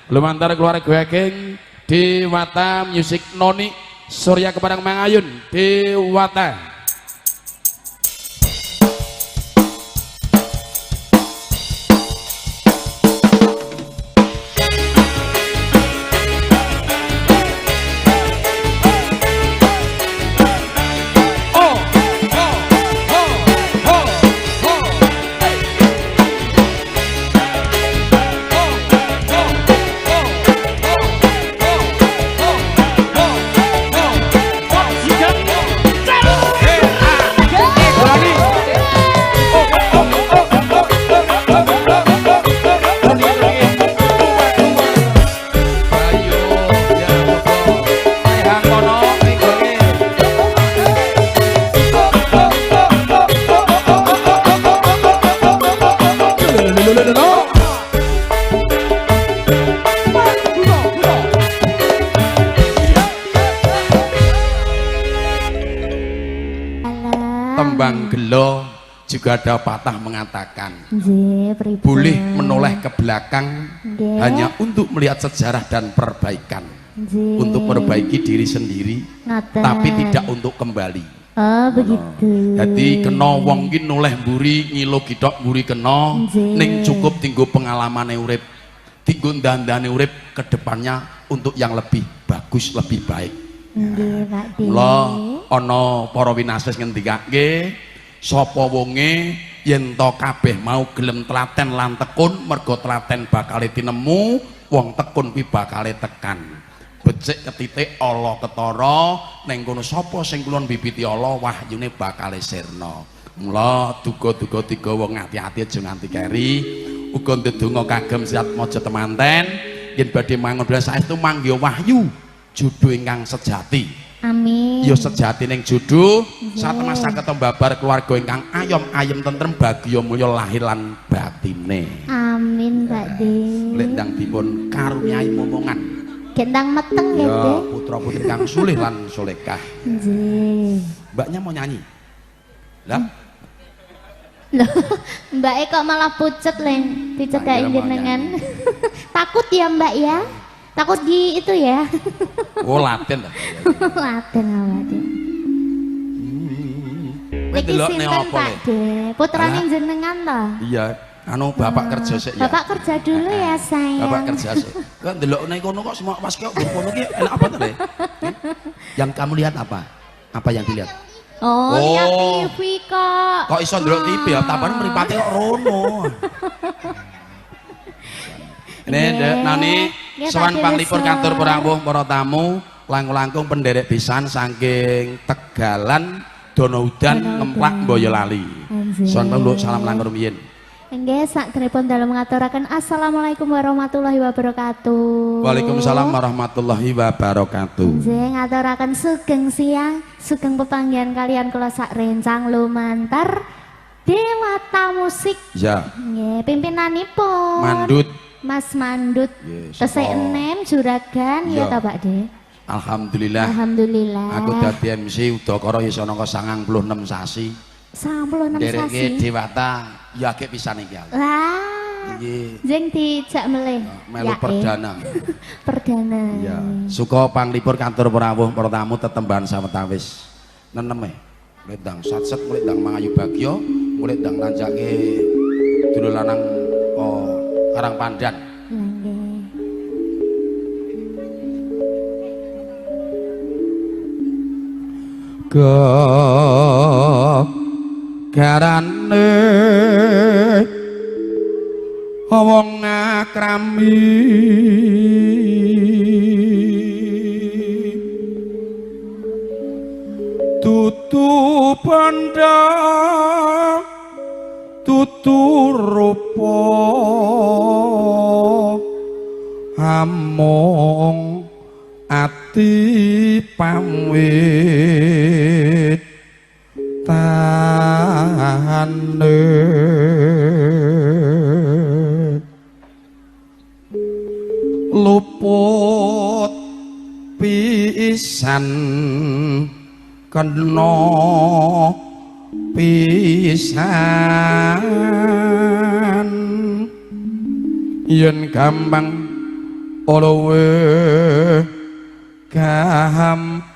lumantar keluarga geng Dewata Music Noni Surya Kepadang Mangayun Dewata. Juga ada patah mengatakan boleh menoleh ke belakang hanya untuk melihat sejarah dan perbaikan, untuk perbaiki diri sendiri, tapi tidak untuk kembali. Oh begitu. Jadi kena wong ki noleh mburi ngilo gitok mburi kena ning cukup tinggo pengalamane urip, tinggo dandane urip ke depannya untuk yang lebih bagus, lebih baik. Nggih, Pak De. Mula ana para winasis ngendikake sapa wonge yen to kabeh mau gelem telaten lan tekun, mergo telaten bakal tinemu, wong tekun kuwi bakal tekan. Becik ketitik ala ketara ning kono sapa sing kulon bibiti ala wahyune bakal sirna. Mula duga-duga tiga wong ati-ati aja nganti keri, uga ndedonga kagem siat maja temanten yen badhe mangun saestu mangya wahyu judhu ingkang sejati. Amin. Ya sejati ning judhu satemah saged mbabar keluarga ingkang ayom-ayem tentrem bagya mulya lahir lan batine. Amin, Pak De. Lek ndang dipun karuniai momongan. Gendang meteng ya, De. Putra-putri kang sulih lan solekah. Nggih. Mbaknya mau nyanyi. Lah, Loh, Mbak kok malah pucet, Leng. Dicedhakin jenengan. Takut ya, Mbak ya? Takut di itu ya? oh laten ta. Laten awak De. Iki sinten Pak De? Putrane jenengan to? Iya, anu bapak kerja sik ya. Bapak kerja dulu ya, sayang. Bapak kerja sik. Kok ndelokne kono kok semua pas kok kono ki enak apa to, Le? Yang kamu lihat apa? Apa yang dilihat? Oh, lihat TV kok. Kok iso ndelok TV ya? Tapan mripate kok rono. Ini nani sowan panglipur kantor perawuh para tamu langkung-langkung penderek pisan saking Tegalan Donoudan ngemplak Boyolali. Sowan panglipur salam langkung rumiyin. Nggih sakderepun dalem ngaturaken assalamualaikum warahmatullahi wabarakatuh. Waalaikumsalam warahmatullahi wabarakatuh. Nggih ngaturaken sugeng siang, sugeng pepanggihan kalian kula sak rencang lumantar Dewata Musik. Ya. Nggih pimpinanipun Mandut Mas Mandut, Tesek Enem, Juragan, ya ta Pak De? Alhamdulillah. Alhamdulillah. Aku dadi MC udakara ya ana 96 sasi. 96 Dereke sasi. Dewata ya akeh pisan iki. Lah. Nggih. Jeng dijak meleh. Melu perdana. Perdana. Ya. Suka panglipur kantor perawuh para tamu tetemban sawetawis. Nenem e. Mulai ndang satset, mulai ndang mangayu bagya, mulai ndang nanjake dulur lanang Karang Pandan. Gegarane wong akrami tutu banda tutu rupa among ati pamwit tane luput pisan kena pisan yen gampang olowe gampang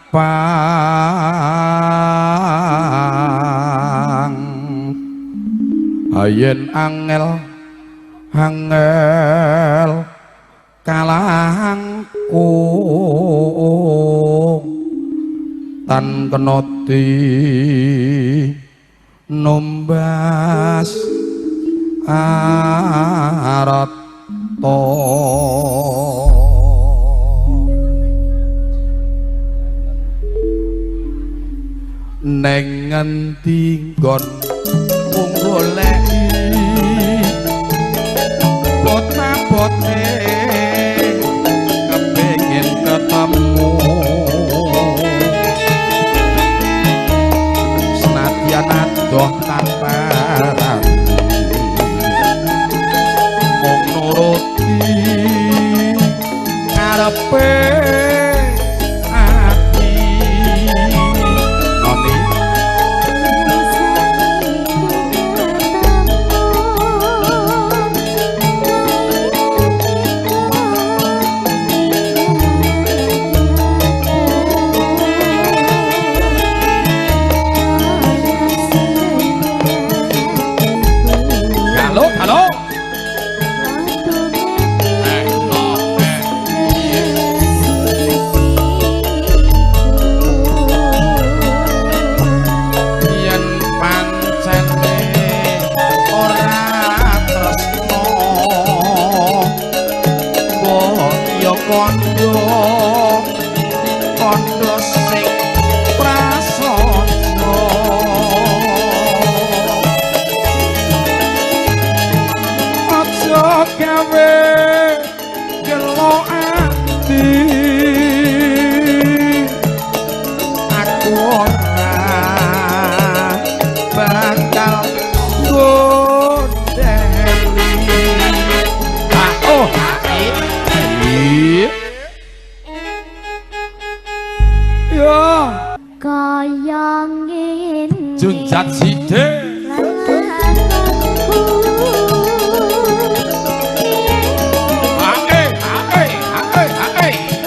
ayen angel kalangku tan kenoti numbas arato neng ngendi nggon mung goleki bot-bote kepengin ketemu senadyan adoh tanpa mung nuruti karepe ati noni halo yen pancene ora tresno mbok yo kondo sing prasojo aja gawe gelo ati aku ora bakal gondeli oh yo kaya ngene junjat sithik Hey!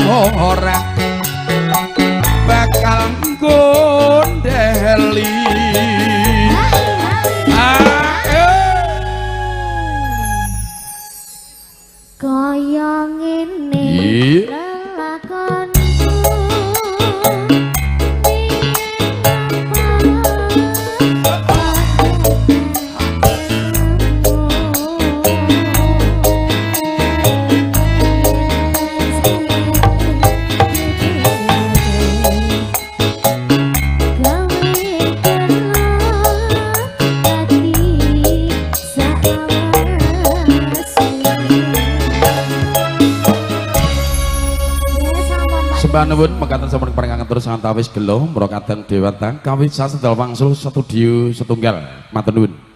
ora bakal gondeli kaya ngene lelakonku nuwun mekaten sampun paringaken terus antawis gelo mrakaten dewata kawit sasedal wangsul studio setunggal matur nuwun.